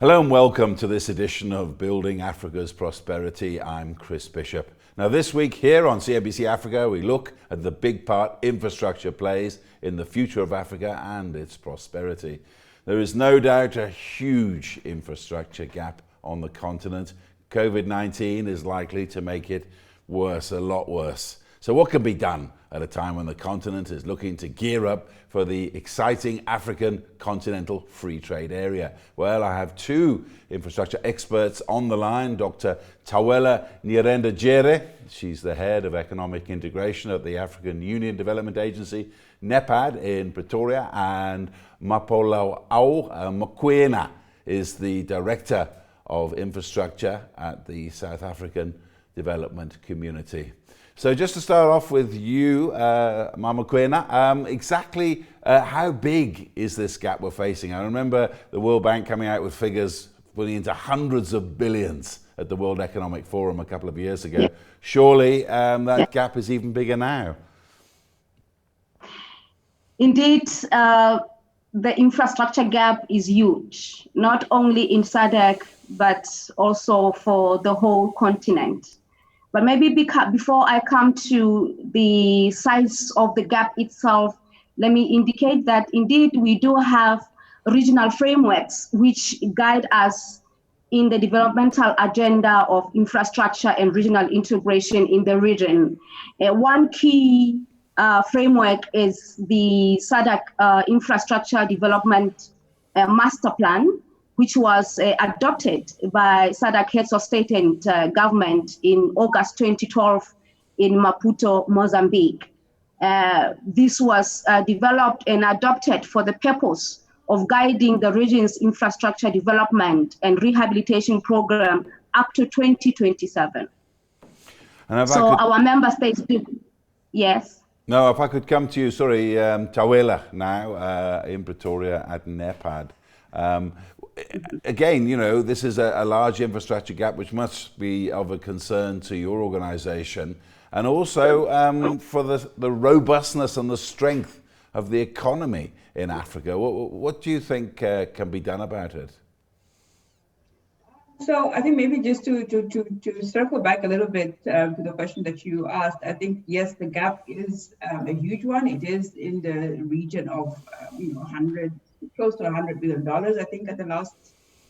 Hello and welcome to this edition of Building Africa's Prosperity. I'm Chris Bishop. Now this week here on CNBC Africa, we look at the big part infrastructure plays in the future of Africa and its prosperity. There is no doubt a huge infrastructure gap on the continent. COVID-19 is likely to make it worse, a lot worse. So what can be done at a time when the continent is looking to gear up for the exciting African continental free trade area? Well, I have two infrastructure experts on the line, Dr. Tawela Nyirenda-Jere. She's the head of economic integration at the African Union Development Agency, NEPAD, in Pretoria, and Mapolao Mokoena is the director of infrastructure at the South African Development Community. So just to start off with you, Mama Mokoena, exactly how big is this gap we're facing? I remember the World Bank coming out with figures putting into hundreds of billions at the World Economic Forum a couple of years ago. Surely that gap is even bigger now. Indeed, the infrastructure gap is huge, not only in SADC, but also for the whole continent. But maybe before I come to the size of the gap itself, let me indicate that indeed we do have regional frameworks which guide us in the developmental agenda of infrastructure and regional integration in the region. One key framework is the SADC Infrastructure Development Master Plan, which was adopted by SADC heads of state and government in August 2012 in Maputo, Mozambique. This was developed and adopted for the purpose of guiding the region's infrastructure development and rehabilitation program up to 2027. So our member states do, yes? No, if I could come to you, sorry, Tawela now in Pretoria at NEPAD. Again, you know, this is a large infrastructure gap which must be of a concern to your organization, and also for the robustness and the strength of the economy in Africa. What do you think can be done about it? So I think maybe just to circle back a little bit to the question that you asked, I think, yes, the gap is a huge one. It is in the region of, close to $100 billion, I think, at the last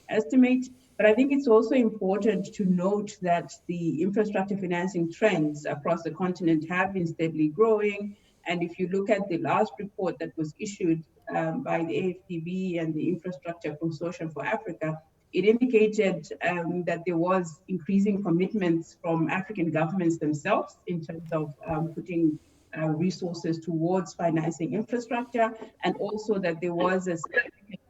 estimate. But I think it's also important to note that the infrastructure financing trends across the continent have been steadily growing. And if you look at the last report that was issued by the AfCFTA and the Infrastructure Consortium for Africa, it indicated that there was increasing commitments from African governments themselves in terms of putting resources towards financing infrastructure, and also that there was a significant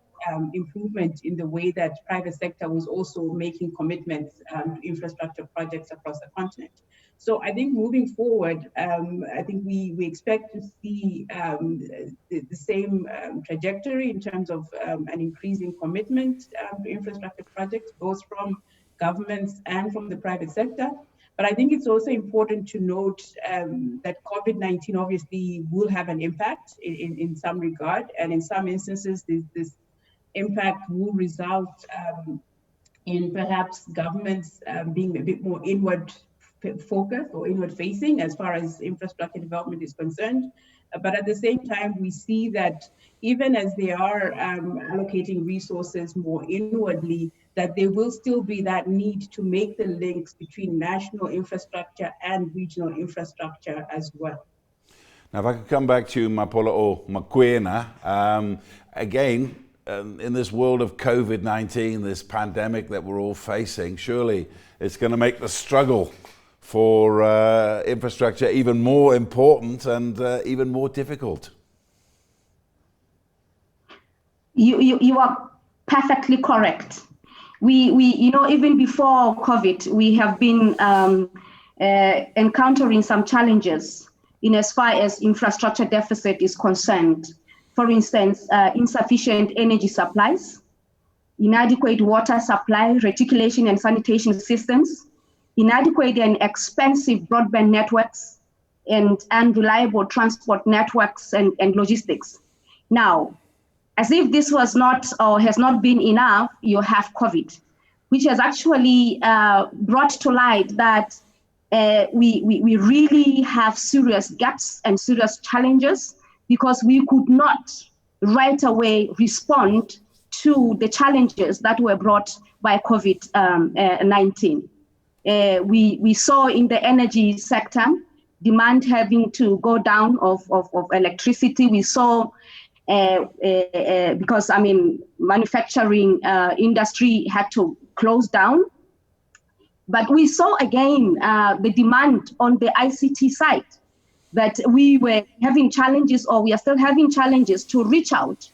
improvement in the way that private sector was also making commitments to infrastructure projects across the continent. So I think moving forward, I think we expect to see the same trajectory in terms of an increasing commitment to infrastructure projects, both from governments and from the private sector. But I think it's also important to note that COVID-19 obviously will have an impact in some regard, and in some instances, this impact will result in perhaps governments being a bit more inward focused or inward facing as far as infrastructure development is concerned. But at the same time, we see that even as they are allocating resources more inwardly, that there will still be that need to make the links between national infrastructure and regional infrastructure as well. Now, if I could come back to Mapolao Mokoena, again, in this world of COVID-19, this pandemic that we're all facing, surely it's going to make the struggle for infrastructure even more important and even more difficult. You are perfectly correct. We even before COVID, we have been encountering some challenges in as far as infrastructure deficit is concerned. For instance, insufficient energy supplies, inadequate water supply, reticulation and sanitation systems, inadequate and expensive broadband networks, and unreliable transport networks and logistics. Now, as if this was not or has not been enough, you have COVID, which has actually brought to light that we really have serious gaps and serious challenges because we could not right away respond to the challenges that were brought by COVID-19. We saw in the energy sector demand having to go down of electricity. We saw because manufacturing industry had to close down. But we saw again the demand on the ICT side, that we were having challenges, or we are still having challenges to reach out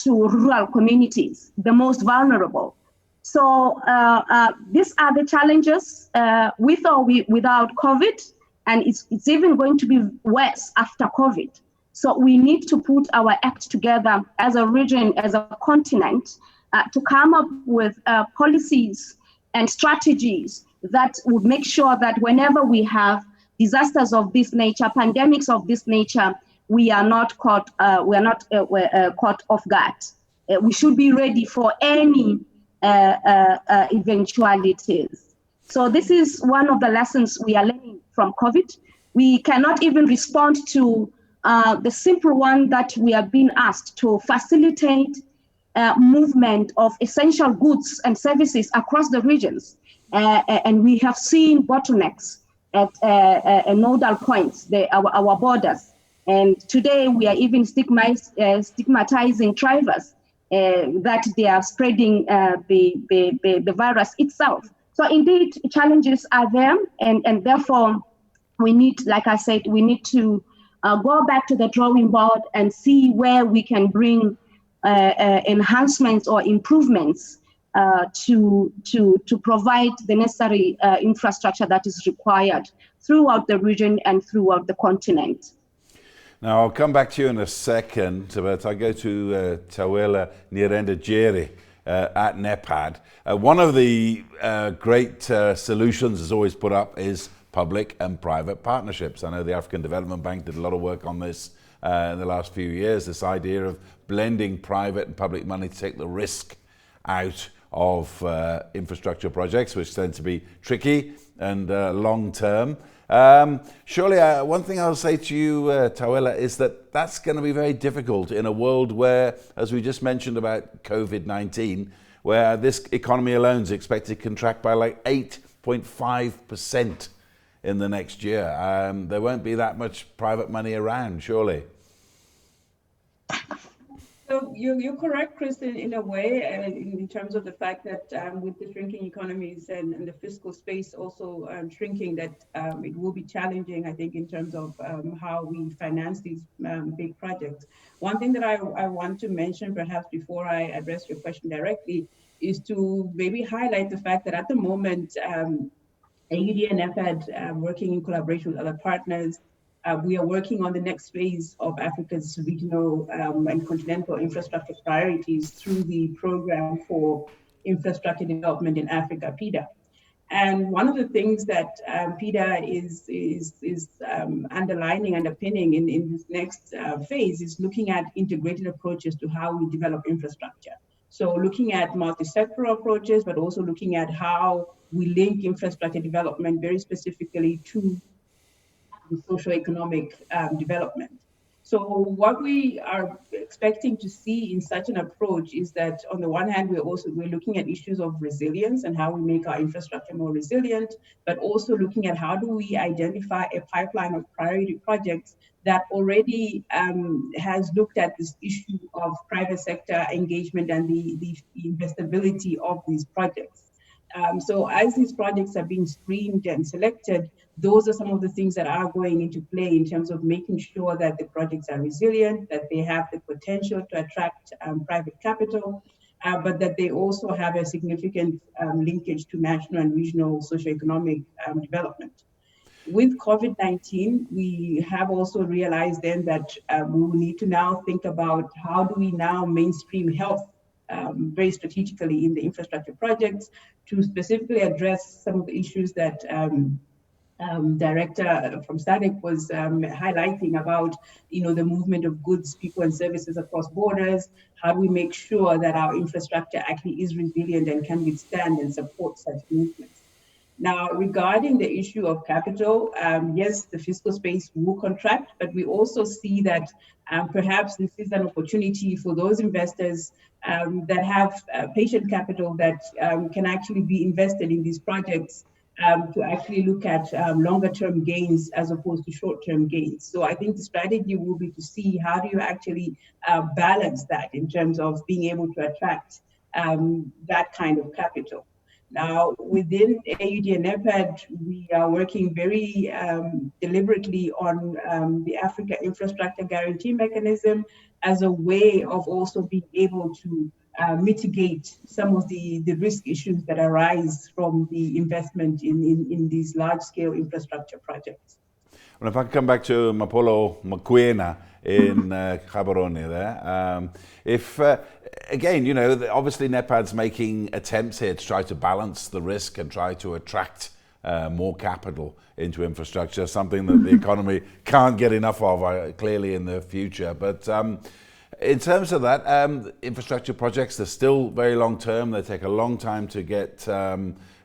to rural communities, the most vulnerable. So these are the challenges with or without COVID, and it's even going to be worse after COVID. So we need to put our act together as a region, as a continent, to come up with policies and strategies that would make sure that whenever we have disasters of this nature, pandemics of this nature, we are not caught off guard. We should be ready for any eventualities. So this is one of the lessons we are learning from COVID. We cannot even respond to the simple one that we are being asked to facilitate movement of essential goods and services across the regions. And we have seen bottlenecks at nodal points, our borders. And today we are even stigmatizing drivers that they are spreading the virus itself. So indeed, challenges are there, and therefore we need, like I said, we need to go back to the drawing board and see where we can bring enhancements or improvements to provide the necessary infrastructure that is required throughout the region and throughout the continent. Now, I'll come back to you in a second, but I go to Tawela Nyirenda-Jere at NEPAD. One of the great solutions that's always put up is public and private partnerships. I know the African Development Bank did a lot of work on this in the last few years, this idea of blending private and public money to take the risk out of infrastructure projects, which tend to be tricky and long-term. Surely, one thing I'll say to you, Tawela, is that that's going to be very difficult in a world where, as we just mentioned about COVID-19, where this economy alone is expected to contract by like 8.5% in the next year. There won't be that much private money around, surely. So you're correct, Chris, in a way, in terms of the fact that with the shrinking economies and the fiscal space also shrinking, that it will be challenging, I think, in terms of how we finance these big projects. One thing that I want to mention, perhaps before I address your question directly, is to maybe highlight the fact that at the moment, AUD and NEPAD, working in collaboration with other partners, we are working on the next phase of Africa's regional and continental infrastructure priorities through the Program for Infrastructure Development in Africa, PIDA. And one of the things that PIDA is underpinning in this next phase is looking at integrated approaches to how we develop infrastructure. So looking at multi-sectoral approaches, but also looking at how we link infrastructure development very specifically to socioeconomic development. So what we are expecting to see in such an approach is that on the one hand, we're looking at issues of resilience and how we make our infrastructure more resilient, but also looking at how do we identify a pipeline of priority projects that already has looked at this issue of private sector engagement and the investability of these projects. So as these projects are being screened and selected, those are some of the things that are going into play in terms of making sure that the projects are resilient, that they have the potential to attract private capital, but that they also have a significant linkage to national and regional socioeconomic development. With COVID-19, we have also realized then that we will need to now think about how do we now mainstream health very strategically in the infrastructure projects to specifically address some of the issues that director from SADC was highlighting about, the movement of goods, people and services across borders. How do we make sure that our infrastructure actually is resilient and can withstand and support such movements? Now, regarding the issue of capital, yes, the fiscal space will contract, but we also see that perhaps this is an opportunity for those investors that have patient capital that can actually be invested in these projects to actually look at longer term gains as opposed to short term gains. So I think the strategy will be to see how do you actually balance that in terms of being able to attract that kind of capital. Now, within AUD and NEPAD, we are working very deliberately on the Africa Infrastructure Guarantee Mechanism as a way of also being able to mitigate some of the risk issues that arise from the investment in these large-scale infrastructure projects. Well, if I can come back to Mapolo Mokoena in Gaborone there. Again, obviously NEPAD's making attempts here to try to balance the risk and try to attract more capital into infrastructure, something that the economy can't get enough of clearly in the future. But in terms of that, infrastructure projects, they're still very long term. They take a long time to get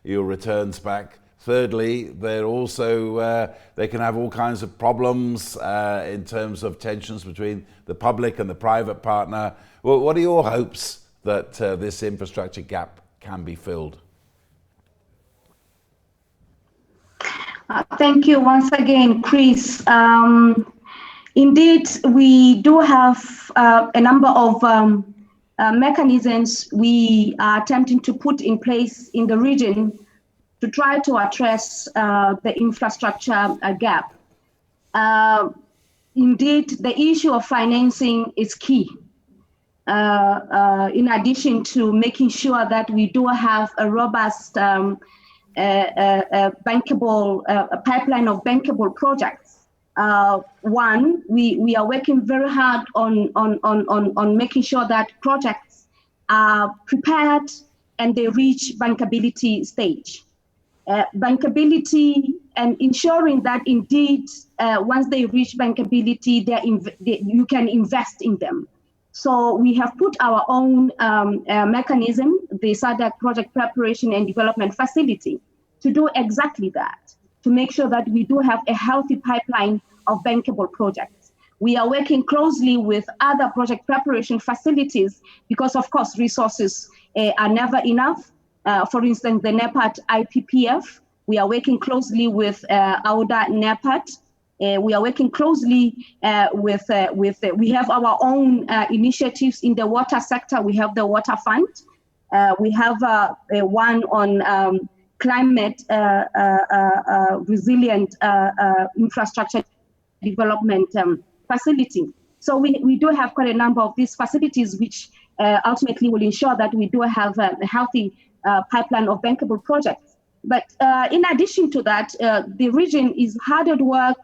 your returns back. Thirdly, they're also, they can have all kinds of problems in terms of tensions between the public and the private partner. Well, what are your hopes that this infrastructure gap can be filled? Thank you once again, Chris. Indeed, we do have a number of mechanisms we are attempting to put in place in the region to try to address the infrastructure gap. Indeed, the issue of financing is key. In addition to making sure that we do have a robust bankable pipeline of bankable projects. One, we are working very hard on making sure that projects are prepared and they reach bankability stage. Bankability and ensuring that indeed once they reach bankability, you can invest in them. So we have put our own mechanism, the SADC Project Preparation and Development Facility, to do exactly that, to make sure that we do have a healthy pipeline of bankable projects. We are working closely with other project preparation facilities because, of course, resources are never enough. For instance, the NEPAD IPPF, we are working closely with AUDA NEPAD. We are working closely with we have our own initiatives in the water sector. We have the water fund. We have one on climate resilient infrastructure development facility. So we do have quite a number of these facilities which ultimately will ensure that we do have a healthy pipeline of bankable projects. But in addition to that, the region is hard at work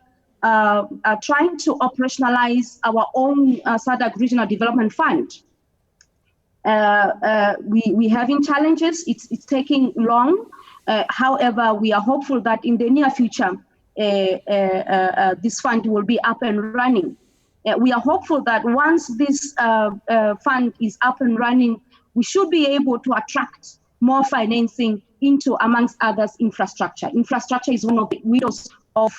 trying to operationalize our own SADC Regional Development Fund. We having challenges, it's taking long. However, we are hopeful that in the near future, this fund will be up and running. We are hopeful that once this fund is up and running, we should be able to attract more financing into, amongst others, infrastructure. Infrastructure is one of the windows of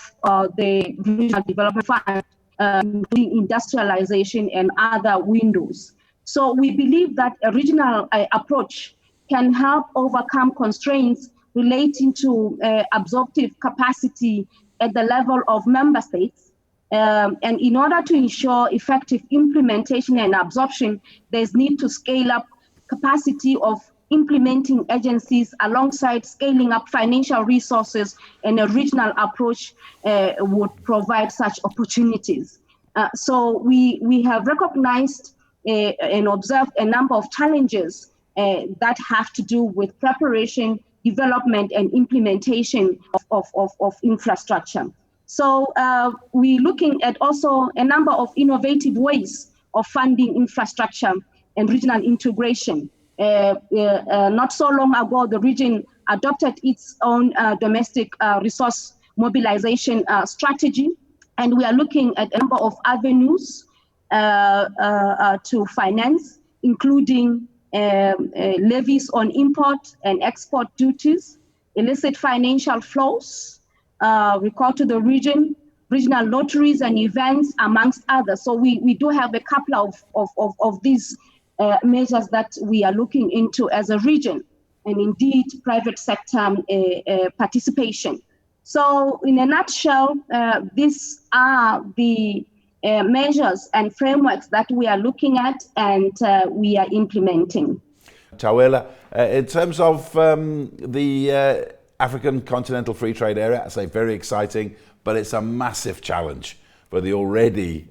the Regional Development Fund, including industrialization and other windows. So we believe that a regional approach can help overcome constraints relating to absorptive capacity at the level of member states. And in order to ensure effective implementation and absorption, there's need to scale up capacity of implementing agencies alongside scaling up financial resources, and a regional approach would provide such opportunities. So we have recognized and observed a number of challenges that have to do with preparation, development, and implementation of infrastructure. So we're looking at also a number of innovative ways of funding infrastructure and regional integration. Not so long ago, the region adopted its own domestic resource mobilization strategy. And we are looking at a number of avenues to finance, including levies on import and export duties, illicit financial flows, recall to the region, regional lotteries and events, amongst others. So we do have a couple of these measures that we are looking into as a region, and indeed private sector participation. So in a nutshell, these are the measures and frameworks that we are looking at and we are implementing. Tawela, in terms of the African Continental Free Trade Area, I say very exciting, but it's a massive challenge for the already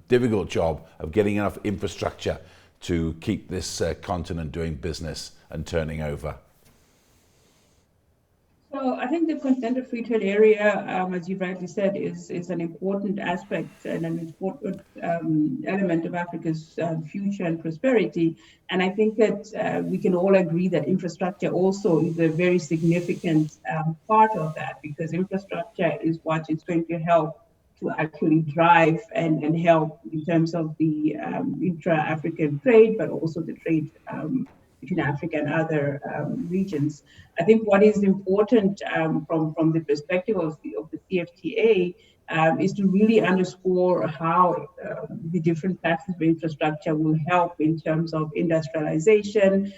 difficult job of getting enough infrastructure to keep this continent doing business and turning over. So I think the Continental Free Trade Area, as you rightly said, is an important aspect and an important element of Africa's future and prosperity. And I think that we can all agree that infrastructure also is a very significant part of that, because infrastructure is what is going to help to actually drive and help in terms of the intra-African trade, but also the trade between Africa and other regions. I think what is important from the perspective of the CFTA is to really underscore how the different types of infrastructure will help in terms of industrialization,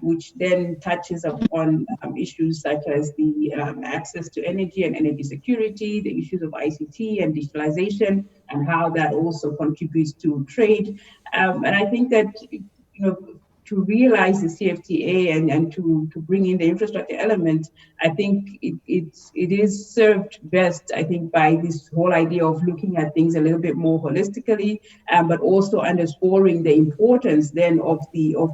which then touches upon issues such as the access to energy and energy security, the issues of ICT and digitalization, and how that also contributes to trade. And I think that, to realize the CFTA and to bring in the infrastructure element, I think it is served best, I think, by this whole idea of looking at things a little bit more holistically, but also underscoring the importance then of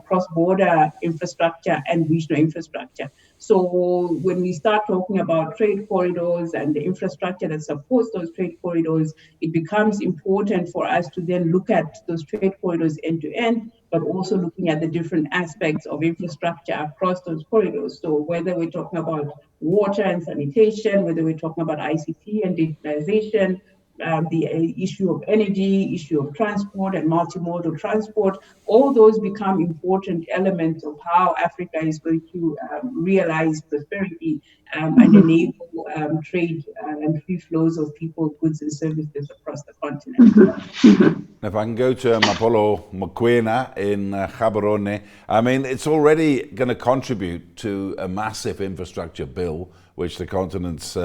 cross-border infrastructure and regional infrastructure. So when we start talking about trade corridors and the infrastructure that supports those trade corridors, it becomes important for us to then look at those trade corridors end to end, but also looking at the different aspects of infrastructure across those corridors. So whether we're talking about water and sanitation, whether we're talking about ICT and digitalization, the issue of energy, issue of transport and multimodal transport, all those become important elements of how Africa is going to realize prosperity and enable trade and free flows of people, goods and services across the continent. If I can go to Mapolo Mokoena in Gaborone, I mean, it's already going to contribute to a massive infrastructure bill, which the continent's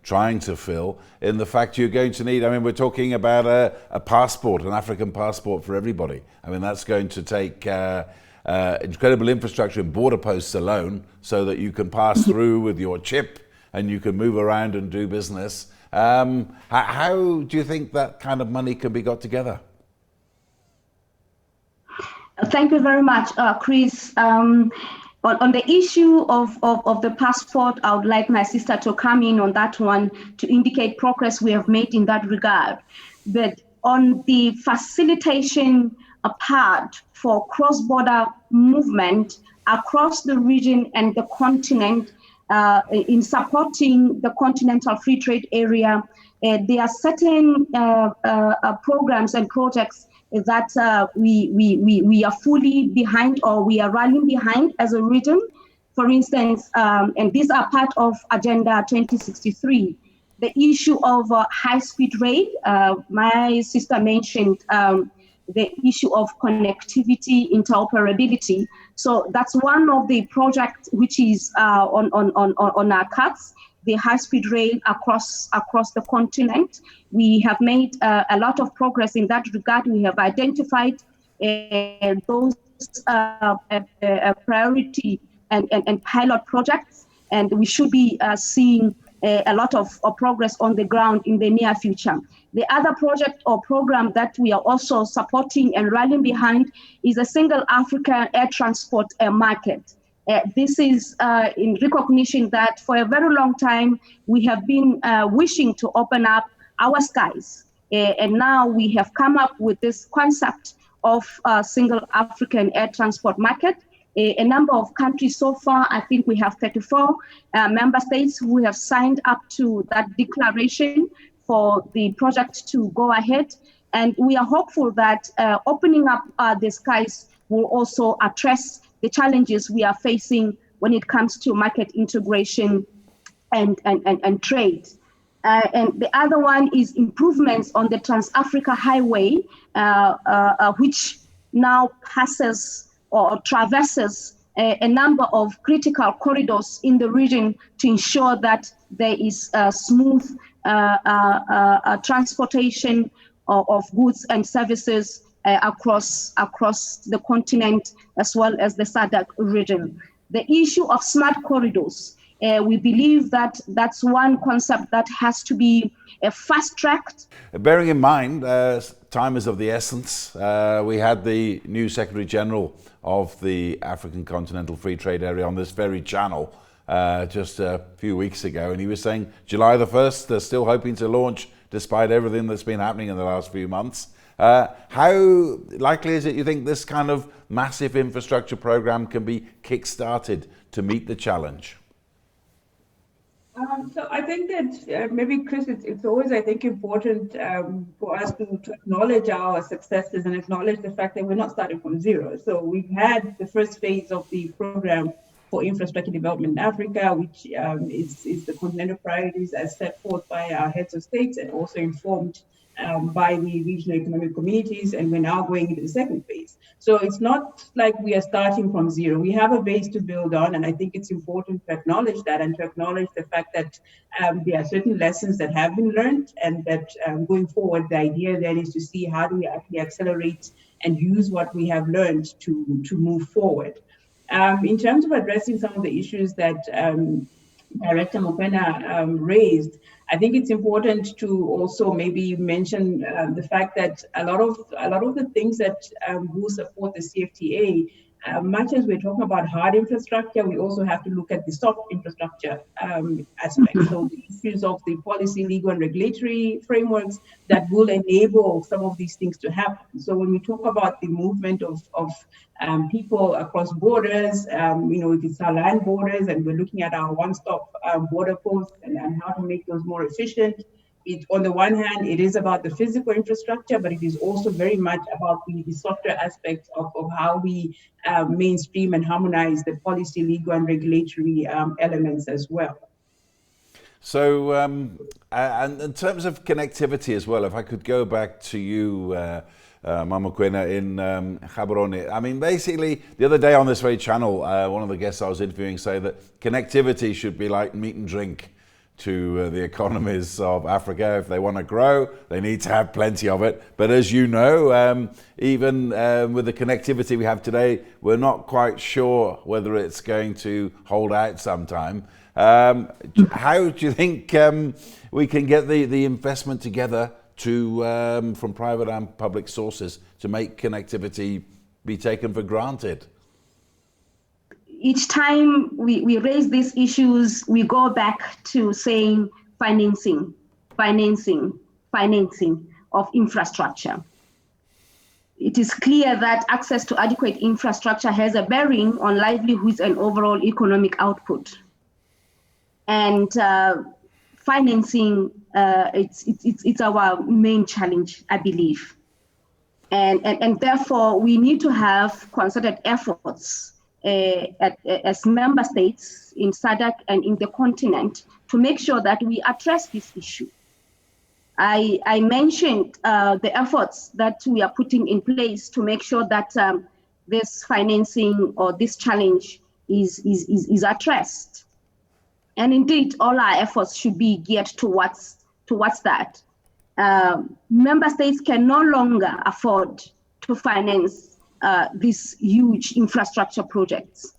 trying to fill, in the fact you're going to need, I mean, we're talking about a passport, an African passport for everybody. I mean, that's going to take incredible infrastructure in border posts alone, so that you can pass through with your chip and you can move around and do business. How do you think that kind of money can be got together? Thank you very much, Chris. On the issue of the passport, I would like my sister to come in on that one to indicate progress we have made in that regard. But on the facilitation part for cross-border movement across the region and the continent, in supporting the Continental Free Trade Area, there are certain programs and projects that we are fully behind, or we are rallying behind as a region. For instance, and these are part of Agenda 2063, the issue of high-speed rail. My sister mentioned the issue of connectivity, interoperability. So that's one of the projects which is on our cards, the high-speed rail across the continent. We have made a lot of progress in that regard. We have identified those priority and pilot projects, and we should be seeing a lot of progress on the ground in the near future. The other project or program that we are also supporting and rallying behind is a single African air transport market. This is in recognition that for a very long time, we have been wishing to open up our skies. And now we have come up with this concept of a single African air transport market. a number of countries so far. I think we have 34 member states who have signed up to that declaration for the project to go ahead. And we are hopeful that opening up the skies will also address the challenges we are facing when it comes to market integration and trade. And the other one is improvements on the Trans-Africa Highway, which now passes or traverses a number of critical corridors in the region to ensure that there is smooth transportation of goods and services across the continent, as well as the SADC region. The issue of smart corridors, we believe that that's one concept that has to be fast-tracked. Bearing in mind, time is of the essence. We had the new Secretary General of the African Continental Free Trade Area on this very channel just a few weeks ago, and he was saying July the 1st, they're still hoping to launch despite everything that's been happening in the last few months. How likely is it, you think, this kind of massive infrastructure program can be kick-started to meet the challenge? So I think that maybe, Chris, it's always, I think, important for us to acknowledge our successes and acknowledge the fact that we're not starting from zero. So we've had the first phase of the program for infrastructure development in Africa, which is the continental priorities as set forth by our heads of states and also informed by the regional economic communities, and we're now going into the second phase. So it's not like we are starting from zero. We have a base to build on, and I think it's important to acknowledge that and to acknowledge the fact that there are certain lessons that have been learned, and that going forward, the idea then is to see how do we actually accelerate and use what we have learned to move forward. In terms of addressing some of the issues that Director Mokoena raised, I think it's important to also maybe mention the fact that a lot of the things that will support the CFTA, much as we're talking about hard infrastructure, we also have to look at the soft infrastructure aspect. So the issues of the policy, legal, and regulatory frameworks that will enable some of these things to happen. So when we talk about the movement of people across borders, if it's our land borders, and we're looking at our one-stop border posts and how to make those more efficient. On the one hand, it is about the physical infrastructure, but it is also very much about the softer aspects of how we mainstream and harmonize the policy, legal, and regulatory elements as well. So, and in terms of connectivity as well, if I could go back to you, Mama Mokoena, in Gaborone. I mean, basically, the other day on this very channel, one of the guests I was interviewing said that connectivity should be like meat and drink to the economies of Africa. If they want to grow, they need to have plenty of it. But as you know, even with the connectivity we have today, we're not quite sure whether it's going to hold out sometime. How do you think we can get the investment together to from private and public sources to make connectivity be taken for granted? Each time we raise these issues, we go back to saying financing of infrastructure. It is clear that access to adequate infrastructure has a bearing on livelihoods and overall economic output. And financing, it's our main challenge, I believe. And therefore, we need to have concerted efforts as member states in SADC and in the continent to make sure that we address this issue. I mentioned the efforts that we are putting in place to make sure that this financing or this challenge is addressed. And indeed, all our efforts should be geared towards that. Member states can no longer afford to finance these huge infrastructure projects.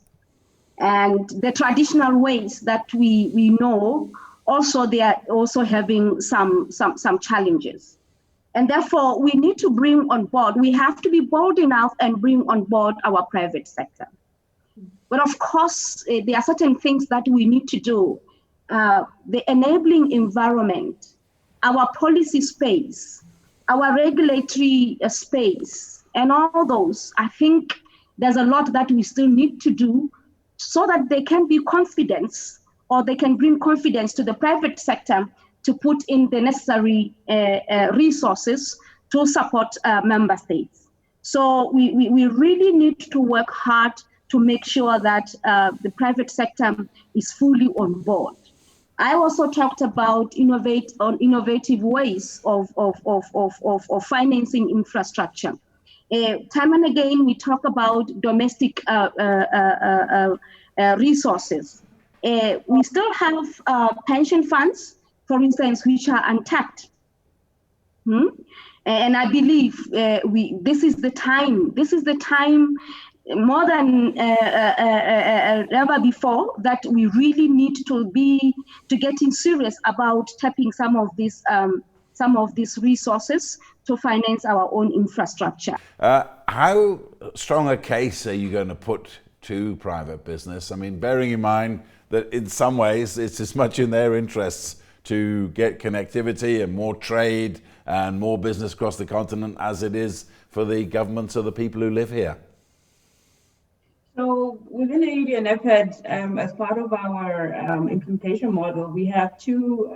And the traditional ways that we know, also they are also having some challenges. And therefore, we need to bring on board, we have to be bold enough and bring on board our private sector. But of course, there are certain things that we need to do. The enabling environment, our policy space, our regulatory space, and all those, I think There's a lot that we still need to do so that they can be confidence, or they can bring confidence to the private sector to put in the necessary resources to support member states. So we really need to work hard to make sure that the private sector is fully on board. I also talked about innovative ways of financing infrastructure. Time and again, we talk about domestic resources. We still have pension funds, for instance, which are untapped. And I believe this is the time. This is the time more than ever before that we really need to getting serious about tapping some of these resources to finance our own infrastructure. How strong a case are you going to put to private business? I mean, bearing in mind that in some ways it's as much in their interests to get connectivity and more trade and more business across the continent as it is for the governments of the people who live here. So within AED and EPED, as part of our implementation model, we have two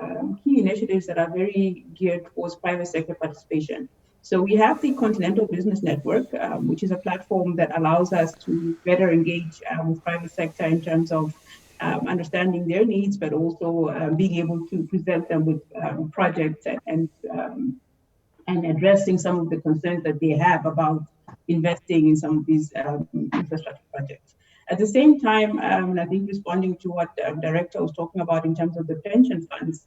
key initiatives that are very geared towards private sector participation. So we have the Continental Business Network, which is a platform that allows us to better engage with private sector in terms of understanding their needs, but also being able to present them with projects and addressing some of the concerns that they have about investing in some of these infrastructure projects. At the same time, and I think responding to what the director was talking about in terms of the pension funds,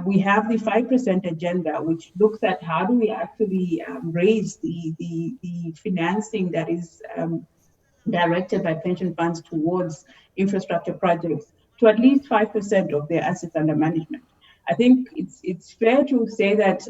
we have the 5% agenda, which looks at how do we actually raise the financing that is directed by pension funds towards infrastructure projects to at least 5% of their assets under management. I think it's fair to say that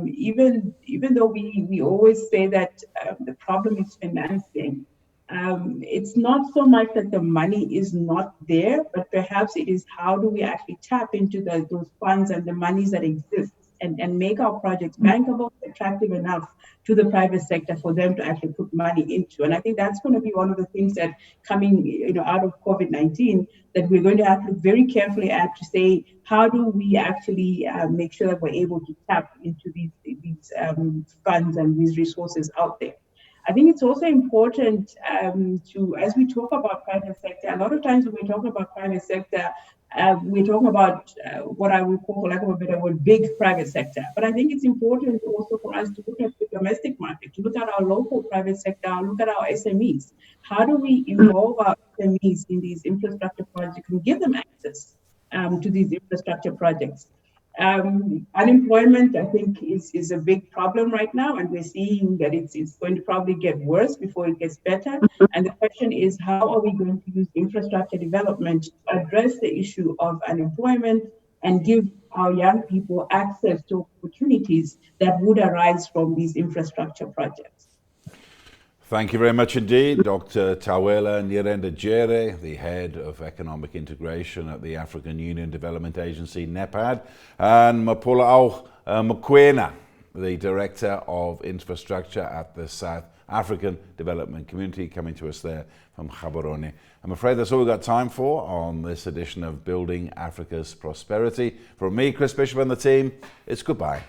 even though we always say that the problem is financing, it's not so much that the money is not there, but perhaps it is how do we actually tap into those funds and the monies that exist and make our projects bankable, attractive enough to the private sector for them to actually put money into. And I think that's going to be one of the things that coming out of COVID-19 that we're going to have to look very carefully at to say, how do we actually make sure that we're able to tap into these funds and these resources out there. I think it's also important to, as we talk about private sector, a lot of times when we talk about private sector, we're talking about what I would call, for lack of a better word, big private sector. But I think it's important also for us to look at the domestic market, to look at our local private sector, look at our SMEs. How do we involve our SMEs in these infrastructure projects and give them access to these infrastructure projects? Unemployment, I think, is a big problem right now, and we're seeing that it's going to probably get worse before it gets better. And the question is, how are we going to use infrastructure development to address the issue of unemployment and give our young people access to opportunities that would arise from these infrastructure projects? Thank you very much indeed, Dr. Tawela Nyirenda-Jere, the Head of Economic Integration at the African Union Development Agency, NEPAD, and Mapula Mokoena, the Director of Infrastructure at the South African Development Community, coming to us there from Gaborone. I'm afraid that's all we've got time for on this edition of Building Africa's Prosperity. From me, Chris Bishop, and the team, it's goodbye.